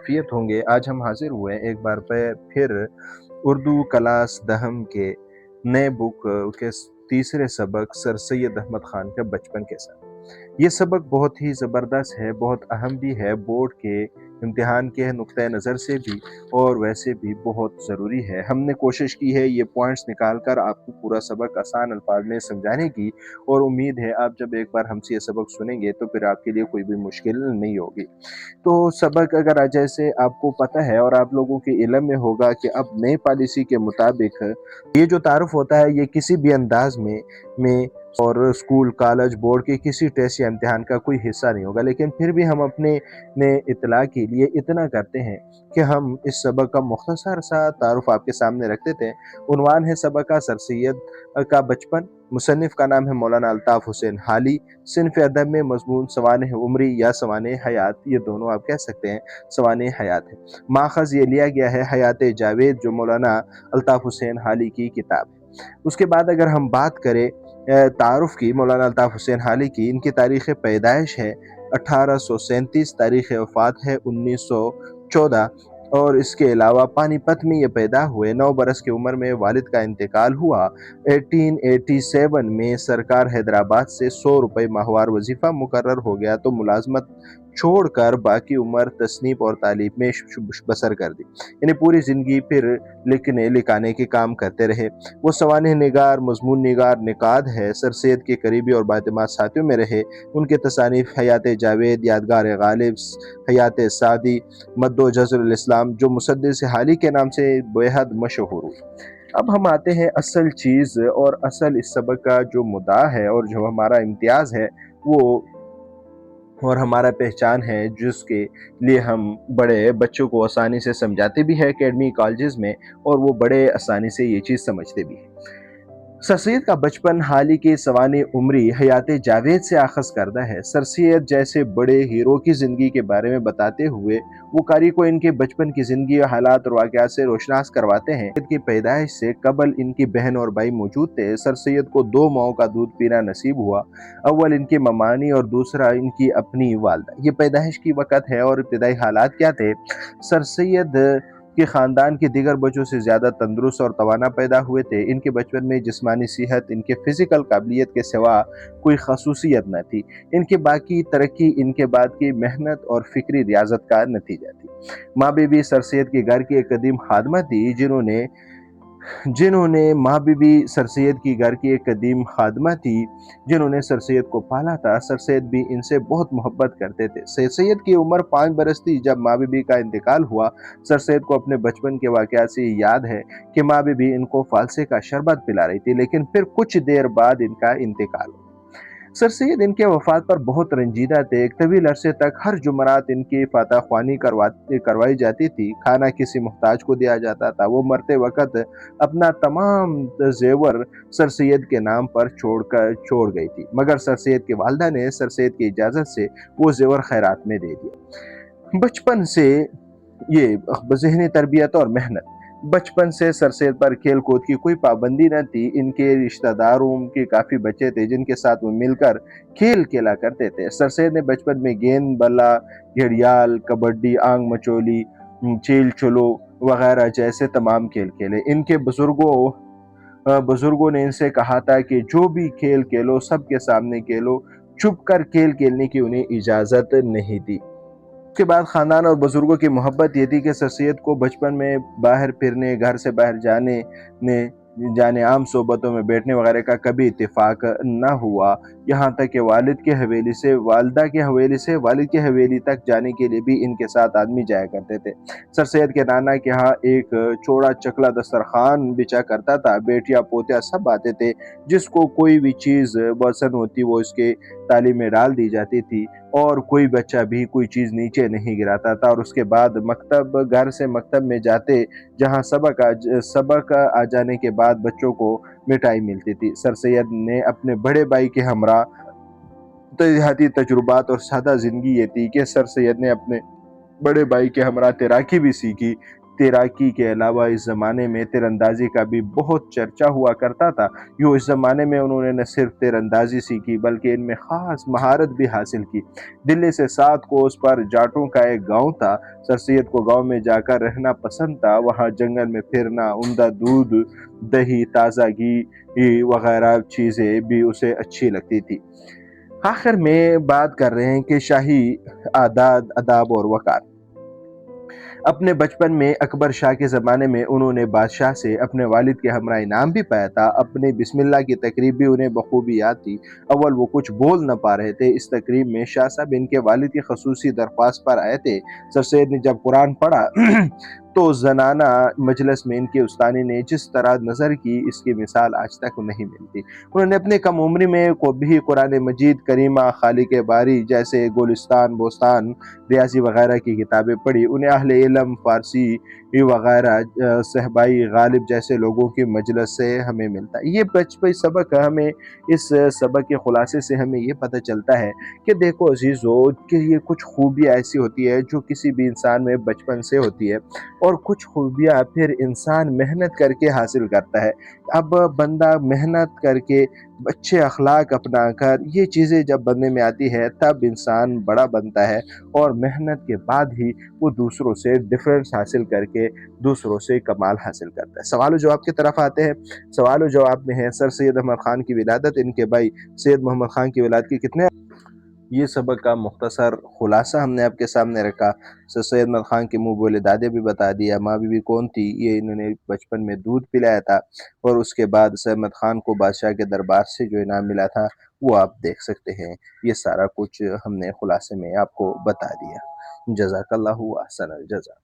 आफियत होंगे। आज हम हाजिर हुए हैं एक बार फिर उर्दू क्लास दहम के नए बुक के तीसरे सबक सर सैयद अहमद खान का बचपन के साथ। ये सबक बहुत ही ज़बरदस्त है, बहुत अहम भी है, बोर्ड के इम्तिहान के नुक्ते नज़र से भी और वैसे भी बहुत ज़रूरी है। हमने कोशिश की है ये पॉइंट्स निकाल कर आपको पूरा सबक आसान अल्फाज में समझाने की, और उम्मीद है आप जब एक बार हमसे ये सबक सुनेंगे तो फिर आपके लिए कोई भी मुश्किल नहीं होगी। तो सबक अगर जैसे आपको पता है और आप लोगों के इल्म में होगा कि अब नई पॉलिसी के मुताबिक ये जो तारुफ होता है ये किसी भी अंदाज में और स्कूल कॉलेज बोर्ड के किसी टेस्ट या इम्तिहान का कोई हिस्सा नहीं होगा, लेकिन फिर भी हम अपने इतला के लिए इतना करते हैं कि हम इस सबक का मुख्तसर सा तारुफ आपके सामने रख देते हैं। उन्वान है सबक का सर सैयद का बचपन। मुसन्निफ का नाम है मौलाना अल्ताफ़ हुसैन हाली। सिन्फ़ अदब में मज़मून सवाने उम्री या सवाने हयात, ये दोनों आप कह सकते हैं, सवाने हयात है। माखज़ ये लिया गया है हयात जावेद जो मौलाना अल्ताफ़ हुसैन हाली की किताब है। उसके बाद अगर हम बात करें तारुफ की मौलाना अल्ताफ़ हुसैन हाली की, इनकी तारीख़ पैदाइश है 1837, तारीख़ वफ़ात है 1914, और इसके अलावा पानीपत में ये पैदा हुए। 9 बरस की उम्र में वालिद का इंतकाल हुआ। 1887 में सरकार हैदराबाद से 100 रुपये माहवार वजीफ़ा मुकर्रर हो गया तो मुलाजमत छोड़कर बाकी उम्र तसनीफ और तालीम में बसर कर दी। यानी पूरी ज़िंदगी फिर लिखने लिखाने के काम करते रहे। वो सवानिह निगार, मजमून निगार, निकाद है, सर सैयद के करीबी और बातेमाद साथियों में रहे। उनके तसानीफ हयात जावेद, यादगार गालिब, हयात सादी, मद्दो जज़रुल इस्लाम जो मुसद्दिस हाली के नाम से बेहद मशहूर हुई। अब हम आते हैं असल चीज़ और असल इस सबक का जो मुद्दा है और जो हमारा इम्तियाज़ है वो और हमारा पहचान है, जिसके लिए हम बड़े बच्चों को आसानी से समझाते भी हैं एकेडमी कॉलेजेस में, और वो बड़े आसानी से ये चीज़ समझते भी हैं। सर सैयद का बचपन हाली की सवानी उम्री हयात जावेद से आखज़ करदा है। सर सैयद जैसे बड़े हीरो की ज़िंदगी के बारे में बताते हुए वो कारी को इनके बचपन की ज़िंदगी हालात और वाक़यात से रोशनास करवाते हैं। की पैदाइश से कबल इनकी बहन और भाई मौजूद थे। सर सैयद को 2 माओं का दूध पीना नसीब हुआ। अव्वल इनकी ममानी और दूसरा इनकी अपनी वालदा। ये पैदाइश की वक़्त है और इब्तदाई हालात क्या थे? सर सैयद के ख़ानदान के दीगर बच्चों से ज़्यादा तंदुरुस्त और तवाना पैदा हुए थे। इनके बचपन में जिस्मानी सेहत इनके फ़िज़िकल काबिलियत के सिवा कोई ख़ासूसियत न थी। इनकी बाकी तरक्की इनके बाद की मेहनत और फ़िक्री रियाज़त का नतीजा थी। माँ बीबी सर सैयद के घर की एक कदीम ख़ादमा थी, जिन्होंने जिन्होंने माँ बीबी सर सैयद की घर की एक कदीम खादमा थी, जिन्होंने सर सैयद को पाला था। सर सैयद भी इनसे बहुत मोहब्बत करते थे। सर सैयद की उम्र 5 बरस थी जब माँ बीबी का इंतकाल हुआ। सर सैयद को अपने बचपन के वाक़यात से याद है कि माँ बीबी इनको फालसे का शरबत पिला रही थी, लेकिन फिर कुछ देर बाद इनका इंतकाल हो। सर सैयद इनके वफ़ात पर बहुत रंजीदा थे। एक तवील अरसे तक हर जुमरात इनकी फातह ख्वानी करवाई जाती थी। खाना किसी मुहताज को दिया जाता था। वो मरते वक़्त अपना तमाम ज़ेवर सर सैयद के नाम पर छोड़ गई थी, मगर सर सैयद की वालिदा ने सर सैयद की इजाज़त से वो ज़ेवर खैरात में दे दिया। बचपन से ये ज़हनी तरबियत और मेहनत। बचपन से सर सैयद पर खेल कूद की कोई पाबंदी न थी। इनके रिश्तेदारों के काफ़ी बच्चे थे जिनके साथ वो मिलकर खेल खेला करते थे। सर सैयद ने बचपन में गेंद बल्ला, घड़ियाल, कबड्डी, आंग मचोली, चील चलो वगैरह जैसे तमाम खेल खेले। इनके बुजुर्गों ने इनसे कहा था कि जो भी खेल खेलो सबके सामने खेलो, छुप कर खेल खेलने की उन्हें इजाज़त नहीं दी। उसके बाद खानदान और बुजुर्गों की मोहब्बत ये थी कि सर सैयद को बचपन में बाहर फिरने, घर से बाहर जाने, आम सोबतों में बैठने वगैरह का कभी इत्तेफाक न हुआ। यहाँ तक कि वालिद की हवेली से वालिदा की हवेली से वालिद की हवेली तक जाने के लिए भी इनके साथ आदमी जाया करते थे। सर सैयद के नाना के यहाँ एक चौड़ा चकला दस्तरखान बिछा करता था। बेटियां पोतिया सब आते थे। जिसको कोई भी चीज़ पसंद होती वो इसके तालीम में डाल दी जाती थी, और कोई बच्चा भी कोई चीज़ नीचे नहीं गिराता था। और उसके बाद मकतब, घर से मकतब में जाते, जहाँ सबक आ जाने के बाद बच्चों को मिठाई मिलती थी। सर सैयद ने अपने बड़े भाई के हमरा देहाती तजुर्बात और सादा ज़िंदगी ये थी कि सर सैयद ने अपने बड़े भाई के हमरा तैराकी भी सीखी। तैराकी के अलावा इस ज़माने में तीरंदाज़ी का भी बहुत चर्चा हुआ करता था। यूँ इस ज़माने में उन्होंने न सिर्फ़ तीरंदाज़ी सीखी बल्कि इनमें ख़ास महारत भी हासिल की। दिल्ली से 7 कोस पर जाटों का एक गाँव था। सर सैयद को गाँव में जाकर रहना पसंद था। वहाँ जंगल में फिरना, उम्दा दूध, दही, ताज़ा घी वग़ैरह चीज़ें भी उसे अच्छी लगती थी। आखिर में बात कर रहे हैं कि शाही आदात, अदाब और वक़ार। अपने बचपन में अकबर शाह के ज़माने में उन्होंने बादशाह से अपने वालिद के हमरा इनाम भी पाया था। अपनी बिस्मिल्लाह की तकरीब भी उन्हें बखूबी याद थी। अव्वल वो कुछ बोल न पा रहे थे। इस तकरीब में शाह साहब इनके वालिद की खसूसी दरख्वास्त पर आए थे। सर सैयद ने जब कुरान पढ़ा तो ज़नाना मजलिस में इनकी उस्तानी ने जिस तरह नज़र की, इसकी मिसाल आज तक नहीं मिलती। उन्होंने अपने कम उम्री में को भी कुरान मजीद, करीमा, खालिक बारी जैसे गुलिस्तान, बोस्तान, रियाज़ी वग़ैरह की किताबें पढ़ी। उन्हें अहले इल्म, फ़ारसी वग़ैरह सहबाई गालिब जैसे लोगों की मजलिस से हमें मिलता है। ये बचपन सबक हमें, इस सबक के खुलासे से हमें ये पता चलता है कि देखो अज़ीज़ों, कि ये कुछ खूबियाँ ऐसी होती है जो किसी भी इंसान में बचपन से होती है, और कुछ खूबियाँ फिर इंसान मेहनत करके हासिल करता है। अब बंदा मेहनत करके, अच्छे अखलाक अपना कर, ये चीज़ें जब बंदे में आती है तब इंसान बड़ा बनता है, और मेहनत के बाद ही वो दूसरों से डिफरेंस हासिल करके दूसरों से कमाल हासिल करता है। सवाल व जवाब की तरफ आते हैं। सवाल व जवाब में है, सर सैयद अहमद खान की विलादत इनके भाई सैयद मोहम्मद खान की विलादत के कितने, ये सबक का मुख्तसर खुलासा हमने आपके सामने रखा। सर सैयद अहमद खान के मुँह बोले दादे भी बता दिया, माँ बीवी कौन थी, ये इन्होंने बचपन में दूध पिलाया था, और उसके बाद सर अहमद खान को बादशाह के दरबार से जो इनाम मिला था, वो आप देख सकते हैं। ये सारा कुछ हमने खुलासे में आपको बता दिया। जज़ाकल्लाहु अहसनल जज़ा।